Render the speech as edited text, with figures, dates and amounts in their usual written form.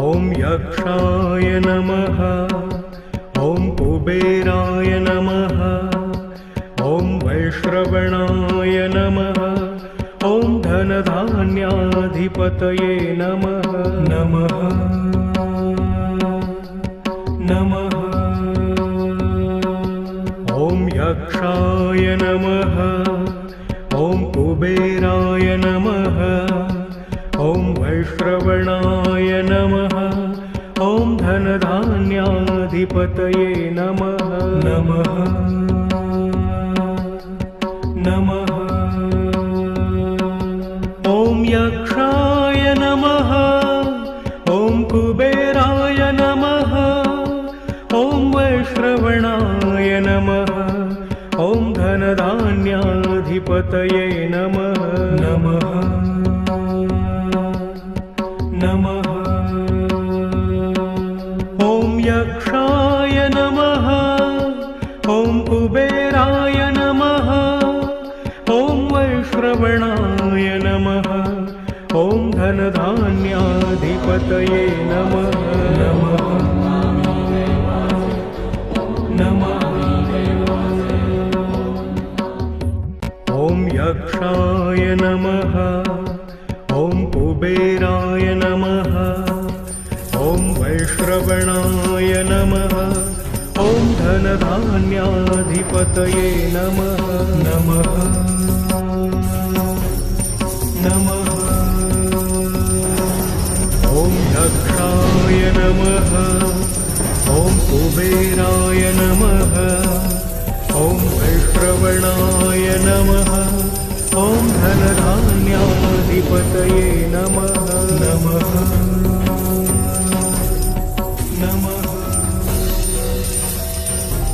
ॐ यक्षाय नमः। ॐ कुबेराय नमः। ॐ वैश्रवणाय नमः। ॐ धनधान्याधिपतये नमः। नमः नमः। ॐ यक्षाय नमः। ॐ कुबेराय नमः। ॐ वैश्रवणाय नमः। ॐ धनधान्याधिपतये नमः। नमः नमः। ॐ यक्षाय नमः। ॐ कुबेराय नमः। ॐ वैश्रवणाय नमः। ॐ धनधान्याधिपतये नमः। नमः नमः। ॐ यक्षाय नमः। ॐ कुबेराय नमः। ॐ वैश्रवणाय नमः। ॐ धनधान्याधिपतये नमः। नमः नमः। ॐ यक्षाय नमः। ॐ कुबेराय नमः। ॐ वैश्रवणाय नमः। ॐ धनधान्याधिपतये नमः। नमः नमः। ॐ यक्षाय नमः। ॐ कुबेराय नमः। ॐ वैश्रवणाय नमः। ॐ धनधान्याधिपतये नमः। नमः नमः।